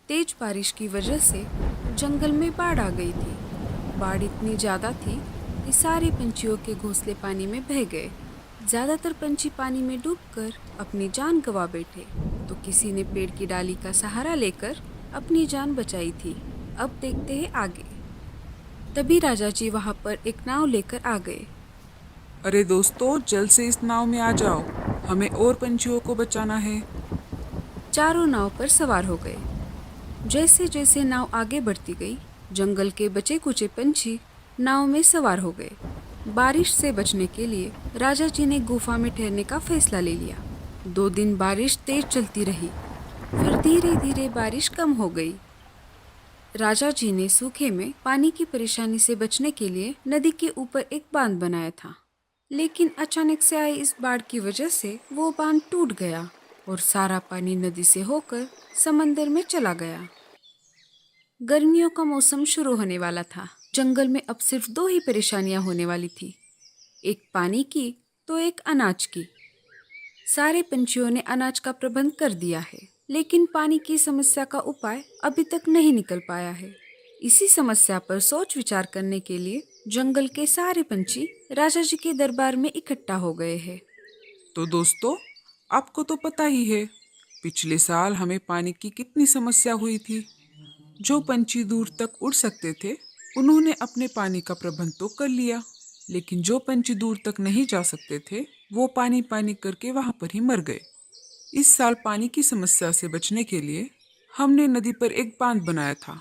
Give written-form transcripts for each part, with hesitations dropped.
तेज बारिश की वजह से जंगल में बाढ़ आ गई थी। बाढ़ इतनी ज्यादा थी कि सारे पंछियों के घोंसले पानी में बह गए। ज्यादातर पंछी पानी में डूबकर अपनी जान गंवा बैठे, तो किसी ने पेड़ की डाली का सहारा लेकर अपनी जान बचाई थी। अब देखते हैं आगे। तभी राजा जी वहां पर एक नाव लेकर आ गए। अरे दोस्तों, जल्द से इस नाव में आ जाओ। हमें और पंछियों को बचाना है। चारों नाव पर सवार हो गए। जैसे जैसे नाव आगे बढ़ती गई, जंगल के बचे कुचे पंछी नाव में सवार हो गए। बारिश से बचने के लिए राजा जी ने गुफा में ठहरने का फैसला ले लिया। 2 दिन बारिश तेज चलती रही, फिर धीरे धीरे बारिश कम हो गई। राजा जी ने सूखे में पानी की परेशानी से बचने के लिए नदी के ऊपर एक बांध बनाया था। लेकिन अचानक से आई इस बाढ़ की वजह से वो बांध टूट गया और सारा पानी नदी से होकर समंदर में चला गया। गर्मियों का मौसम शुरू होने वाला था। जंगल में अब सिर्फ 2 ही परेशानियां होने वाली थी, एक पानी की तो एक अनाज की। सारे पंछियों ने अनाज का प्रबंध कर दिया है, लेकिन पानी की समस्या का उपाय अभी तक नहीं निकल पाया है। इसी समस्या पर सोच विचार करने के लिए जंगल के सारे पंछी राजा जी के दरबार में इकट्ठा हो गए हैं। तो दोस्तों, आपको तो पता ही है, पिछले साल हमें पानी की कितनी समस्या हुई थी। जो पंछी दूर तक उड़ सकते थे, उन्होंने अपने पानी का प्रबंध तो कर लिया, लेकिन जो पंछी दूर तक नहीं जा सकते थे, वो पानी पानी करके वहां पर ही मर गए। इस साल पानी की समस्या से बचने के लिए हमने नदी पर एक बांध बनाया था,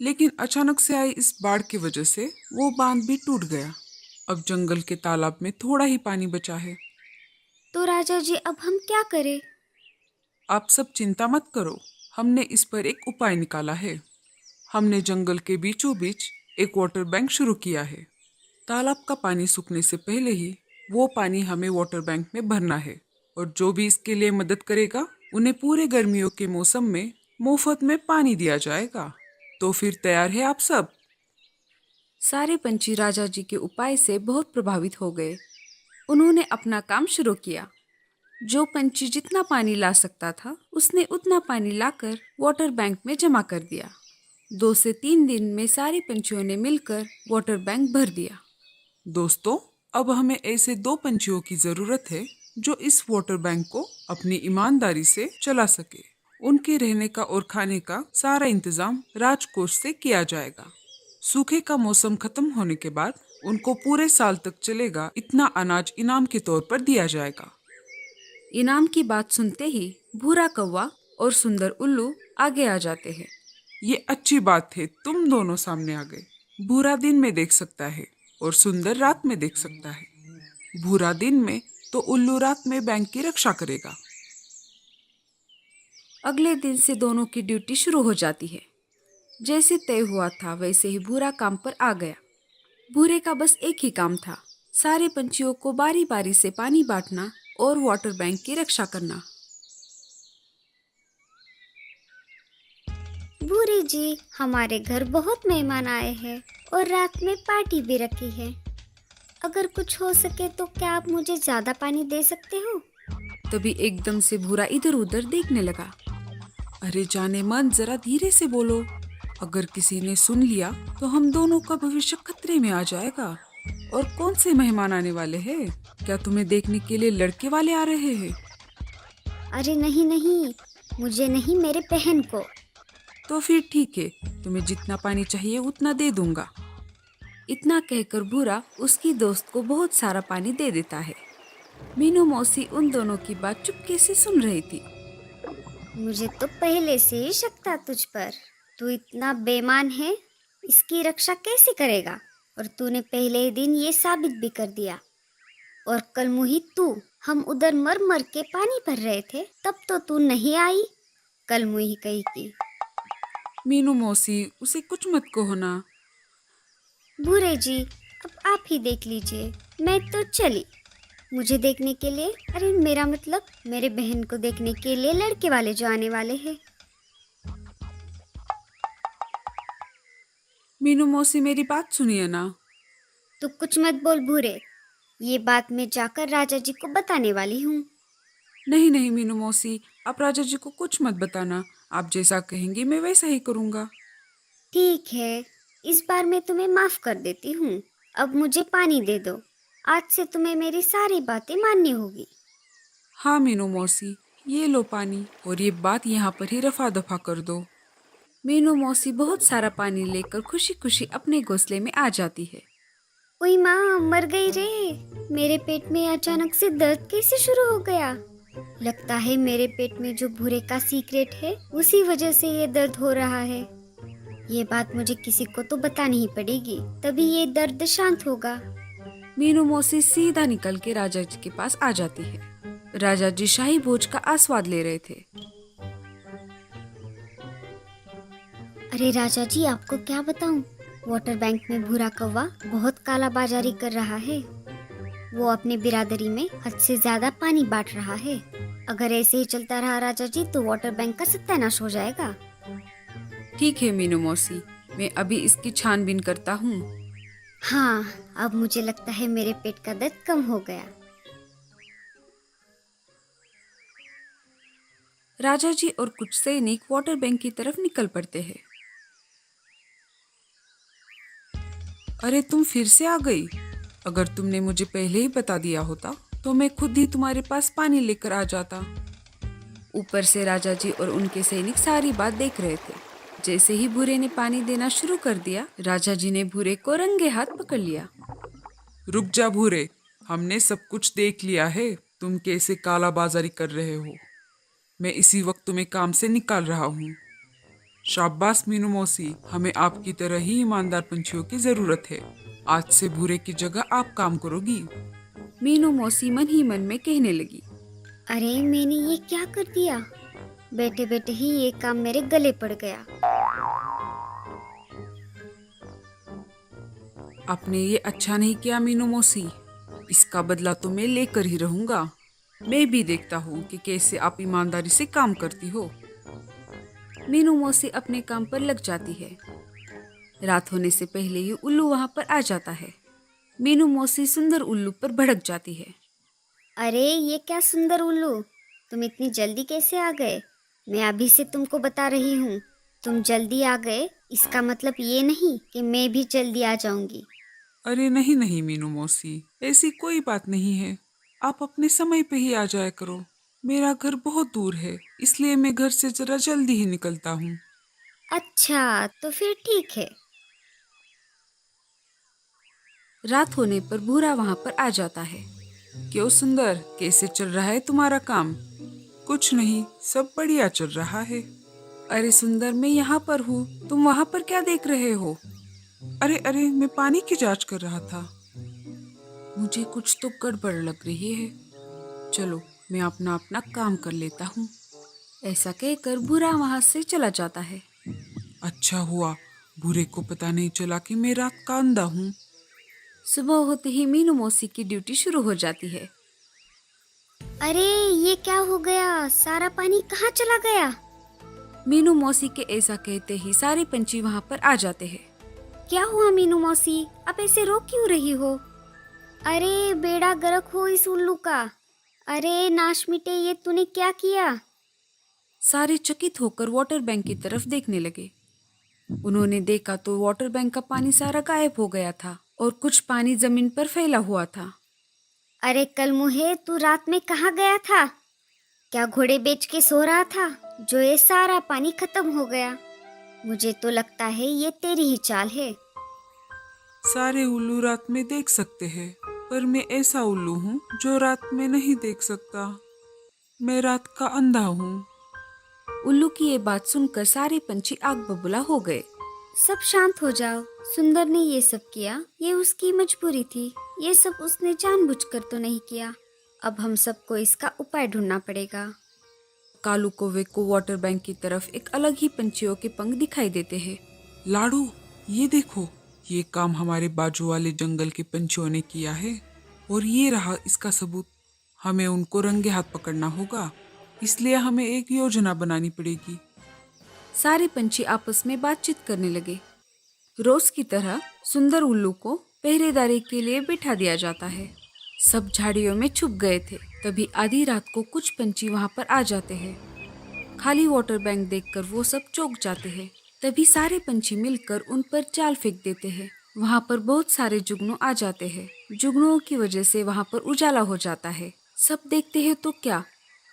लेकिन अचानक से आई इस बाढ़ की वजह से वो बांध भी टूट गया। अब जंगल के तालाब में थोड़ा ही पानी बचा है। तो राजा जी, अब हम क्या करें? आप सब चिंता मत करो, हमने इस पर एक उपाय निकाला है। हमने जंगल के बीचों बीच एक वाटर बैंक शुरू किया है। तालाब का पानी सूखने से पहले ही वो पानी हमें वाटर बैंक में भरना है, और जो भी इसके लिए मदद करेगा उन्हें पूरे गर्मियों के मौसम में मुफ्त में पानी दिया जाएगा। तो फिर तैयार है आप सब? सारे पंछी राजा जी के उपाय से बहुत प्रभावित हो गए। उन्होंने अपना काम शुरू किया। जो पंछी जितना पानी ला सकता था, उसने उतना पानी लाकर वाटर बैंक में जमा कर दिया। 2 से 3 दिन में सारे पंछियों ने मिलकर वाटर बैंक भर दिया। दोस्तों, अब हमें ऐसे 2 पंछियों की जरूरत है जो इस वाटर बैंक को अपनी ईमानदारी से चला सके। उनके रहने का और खाने का सारा इंतजाम राजकोष से किया जाएगा। सूखे का मौसम खत्म होने के बाद उनको पूरे साल तक चलेगा इतना अनाज इनाम के तौर पर दिया जाएगा। इनाम की बात सुनते ही भूरा कौवा और सुंदर उल्लू आगे आ जाते हैं। ये अच्छी बात है, तुम दोनों सामने आ गए। भूरा दिन में देख सकता है और सुंदर रात में देख सकता है। भूरा दिन में तो उल्लू रात में बैंक की रक्षा करेगा। अगले दिन से दोनों की ड्यूटी शुरू हो जाती है। जैसे तय हुआ था वैसे ही भूरा काम पर आ गया। भूरे का बस एक ही काम था, सारे पंछियों को बारी बारी से पानी बांटना और वाटर बैंक की रक्षा करना। भूरी जी, हमारे घर बहुत मेहमान आए हैं और रात में पार्टी भी रखी है। अगर कुछ हो सके तो क्या आप मुझे ज्यादा पानी दे सकते हो? तभी एकदम से भूरा इधर उधर देखने लगा। अरे जाने मन, जरा धीरे से बोलो। अगर किसी ने सुन लिया तो हम दोनों का भविष्य खतरे में आ जाएगा। और कौन से मेहमान आने वाले हैं? क्या तुम्हें देखने के लिए लड़के वाले आ रहे हैं? अरे नहीं नहीं, मुझे नहीं, मेरे बहन को। तो फिर ठीक है, तुम्हें जितना पानी चाहिए उतना दे दूंगा। इतना कहकर भूरा उसकी दोस्त को बहुत सारा पानी दे देता है। मीनू मौसी उन दोनों की बात चुपके से सुन रही थी। मुझे तो पहले से ही शक था तुझ पर। तू इतना बेईमान है, इसकी रक्षा कैसे करेगा? और तूने पहले ही दिन ये साबित भी कर दिया। और कल मुही तू, हम उधर मर मर के पानी भर रहे थे, तब तो तू नहीं आई। कल मुही कही की। मीनू मौसी, उसे कुछ मत कहो ना। भूरे जी, अब आप ही देख लीजिए, मैं तो चली। मुझे देखने के लिए, अरे मेरा मतलब मेरे बहन को देखने के लिए लड़के वाले जो आने वाले हैं। मीनू मौसी, मेरी बात सुनिए ना। तो कुछ मत बोल भूरे, ये बात मैं जाकर राजा जी को बताने वाली हूँ। नहीं नहीं मीनू मौसी, आप राजा जी को कुछ मत बताना। आप जैसा कहेंगी मैं वैसा ही करूँगा। ठीक है, इस बार मैं तुम्हें माफ कर देती हूँ। अब मुझे पानी दे दो। आज से तुम्हें मेरी सारी बातें माननी होगी। हाँ मीनू मौसी, ये लो पानी और ये बात यहाँ पर ही रफा दफा कर दो। मीनू मौसी बहुत सारा पानी लेकर खुशी खुशी अपने घोंसले में आ जाती है। ओई माँ, मर गई रे। मेरे पेट में अचानक से दर्द कैसे शुरू हो गया? लगता है मेरे पेट में जो भूरे का सीक्रेट है उसी वजह से ये दर्द हो रहा है। ये बात मुझे किसी को तो बतानी ही पड़ेगी, तभी ये दर्द शांत होगा। मीनू मौसी सीधा निकल के राजा जी के पास आ जाती है। राजा जी शाही भोज का आस्वाद ले रहे थे। अरे राजा जी, आपको क्या बताऊं? वाटर बैंक में भूरा कौवा बहुत कालाबाजारी कर रहा है। वो अपने बिरादरी में हद से ज्यादा पानी बांट रहा है। अगर ऐसे ही चलता रहा राजा जी तो वाटर बैंक का सत्यानाश हो जाएगा। ठीक है मीनू मौसी, मैं अभी इसकी छानबीन करता हूँ। हाँ, अब मुझे लगता है मेरे पेट का दर्द कम हो गया। राजा जी और कुछ सैनिक वाटर बैंक की तरफ निकल पड़ते हैं। अरे तुम फिर से आ गई। अगर तुमने मुझे पहले ही बता दिया होता तो मैं खुद ही तुम्हारे पास पानी लेकर आ जाता। ऊपर से राजा जी और उनके सैनिक सारी बात देख रहे थे। जैसे ही भूरे ने पानी देना शुरू कर दिया, राजा जी ने भूरे को रंगे हाथ पकड़ लिया। रुक जा भूरे, हमने सब कुछ देख लिया है। तुम कैसे कालाबाजारी कर रहे हो। मैं इसी वक्त तुम्हें काम से निकाल रहा हूँ। शाबाश मीनू मौसी, हमें आपकी तरह ही ईमानदार पंछियों की जरूरत है। आज से भूरे की जगह आप काम करोगी। मीनू मौसी मन ही मन में कहने लगी। अरे मैंने ये क्या कर दिया? बैठे बैठे ही ये काम मेरे गले पड़ गया। आपने ये अच्छा नहीं किया मीनू मौसी। इसका बदला तो मैं लेकर ही रहूंगा। मैं भी देखता हूँ कि कैसे आप ईमानदारी से काम करती हो। मीनू मौसी अपने काम पर लग जाती है। रात होने से पहले ही उल्लू वहां पर आ जाता है। मीनू मौसी सुंदर उल्लू पर भड़क जाती है। अरे ये क्या सुंदर उल्लू, तुम इतनी जल्दी कैसे आ गए? मैं अभी से तुमको बता रही हूँ, तुम जल्दी आ गए इसका मतलब ये नहीं कि मैं भी जल्दी आ जाऊंगी। अरे नहीं नहीं मीनू मौसी, ऐसी कोई बात नहीं है। आप अपने समय पे ही आ जाया करो। मेरा घर बहुत दूर है, इसलिए मैं घर से जरा जल्दी ही निकलता हूँ। अच्छा, तो फिर ठीक है। रात होने पर भूरा वहां पर आ जाता है। क्यों सुंदर, कैसे चल रहा है तुम्हारा काम? कुछ नहीं, सब बढ़िया चल रहा है। अरे सुंदर, मैं यहाँ पर हूँ, तुम वहां पर क्या देख रहे हो? अरे अरे, मैं पानी की जांच कर रहा था। मुझे कुछ तो गड़बड़ लग रही है। चलो मैं अपना अपना काम कर लेता हूँ। ऐसा कहकर भूरा वहां से चला जाता है। अच्छा हुआ भूरे को पता नहीं चला कि मैं रात का अंधा हूँ। सुबह होते ही मीनू मौसी की ड्यूटी शुरू हो जाती है। अरे ये क्या हो गया? सारा पानी कहाँ चला गया? मीनू मौसी के ऐसा कहते ही सारे पंछी वहां पर आ जाते हैं। क्या हुआ मीनू मौसी, आप ऐसे रो क्यों रही हो? अरे बेड़ा गर्क हो इस उल्लू का। अरे नाश मिटे, ये तूने क्या किया? सारे चकित होकर वाटर बैंक की तरफ देखने लगे। उन्होंने देखा तो वाटर बैंक का पानी सारा गायब हो गया था और कुछ पानी जमीन पर फैला हुआ था। अरे कल मुहे, तू रात में कहाँ गया था? क्या घोड़े बेच के सो रहा था जो ये सारा पानी खत्म हो गया? मुझे तो लगता है ये तेरी ही चाल है। सारे उल्लू रात में देख सकते हैं, पर मैं ऐसा उल्लू हूँ जो रात में नहीं देख सकता। मैं रात का अंधा हूँ। उल्लू की ये बात सुनकर सारे पंछी आग बबूला हो गए। सब शांत हो जाओ। सुंदर ने ये सब किया, ये उसकी मजबूरी थी। ये सब उसने जानबूझकर तो नहीं किया। अब हम सबको इसका उपाय ढूंढना पड़ेगा। कालू कौवे को वाटर बैंक की तरफ एक अलग ही पंछियों के पंख दिखाई देते हैं। लाडू, ये देखो, ये काम हमारे बाजू वाले जंगल के पंछियों ने किया है और ये रहा इसका सबूत। हमें उनको रंगे हाथ पकड़ना होगा, इसलिए हमें एक योजना बनानी पड़ेगी। सारे पंछी आपस में बातचीत करने लगे। रोज की तरह सुंदर उल्लू को पहरेदारी के लिए बिठा दिया जाता है। सब झाड़ियों में छुप गए थे। तभी आधी रात को कुछ पंछी वहां पर आ जाते हैं। खाली वाटर बैंक देखकर वो सब चौंक जाते हैं। तभी सारे पंछी मिलकर उन पर जाल फेंक देते हैं। वहाँ पर बहुत सारे जुगनू आ जाते हैं। जुगनुओं की वजह से वहाँ पर उजाला हो जाता है। सब देखते हैं तो क्या,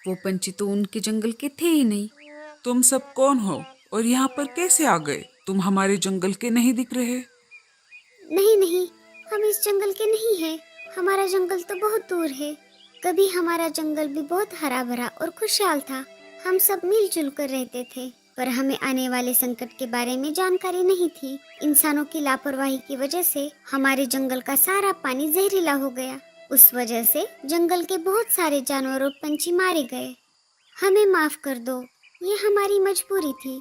वो पंछी तो उनके जंगल के थे ही नहीं। तुम सब कौन हो और यहाँ पर कैसे आ गए? तुम हमारे जंगल के नहीं दिख रहे। नहीं नहीं, हम इस जंगल के नहीं हैं। हमारा जंगल तो बहुत दूर है। कभी हमारा जंगल भी बहुत हरा भरा और खुशहाल था। हम सब मिलजुल कर रहते थे, पर हमें आने वाले संकट के बारे में जानकारी नहीं थी। इंसानों की लापरवाही की वजह से हमारे जंगल का सारा पानी जहरीला हो गया। उस वजह से जंगल के बहुत सारे जानवर और पंछी मारे गए। हमें माफ कर दो, ये हमारी मजबूरी थी।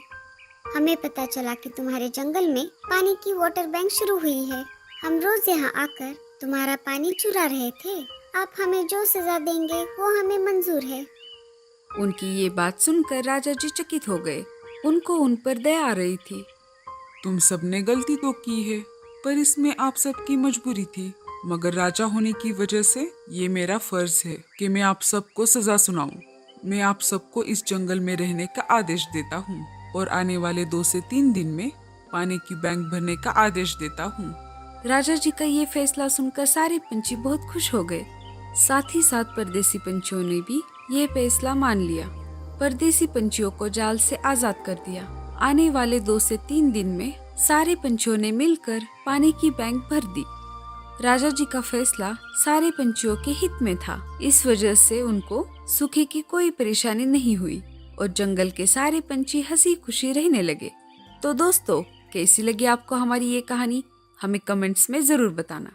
हमें पता चला कि तुम्हारे जंगल में पानी की वाटर बैंक शुरू हुई है। हम रोज यहाँ आकर तुम्हारा पानी चुरा रहे थे। आप हमें जो सजा देंगे वो हमें मंजूर है। उनकी ये बात सुनकर राजा जी चकित हो गए। उनको उन पर दया आ रही थी। तुम सबने गलती तो की है, पर इसमें आप सबकी मजबूरी थी। मगर राजा होने की वजह से ये मेरा फर्ज है कि मैं आप सबको सजा सुनाऊं। मैं आप सबको इस जंगल में रहने का आदेश देता हूँ और आने वाले 2 से 3 दिन में पानी की बैंक भरने का आदेश देता हूँ। राजा जी का ये फैसला सुनकर सारे पंछी बहुत खुश हो गए। साथ ही साथ परदेसी पंछियों ने भी ये फैसला मान लिया। परदेसी पंछियों को जाल से आजाद कर दिया। आने वाले 2 से 3 दिन में सारे पंछियों ने मिलकर पानी की बैंक भर दी। राजा जी का फैसला सारे पंछियों के हित में था। इस वजह से उनको सूखे की कोई परेशानी नहीं हुई और जंगल के सारे पंछी हंसी खुशी रहने लगे। तो दोस्तों, कैसी लगी आपको हमारी ये कहानी? हमें कमेंट्स में जरूर बताना।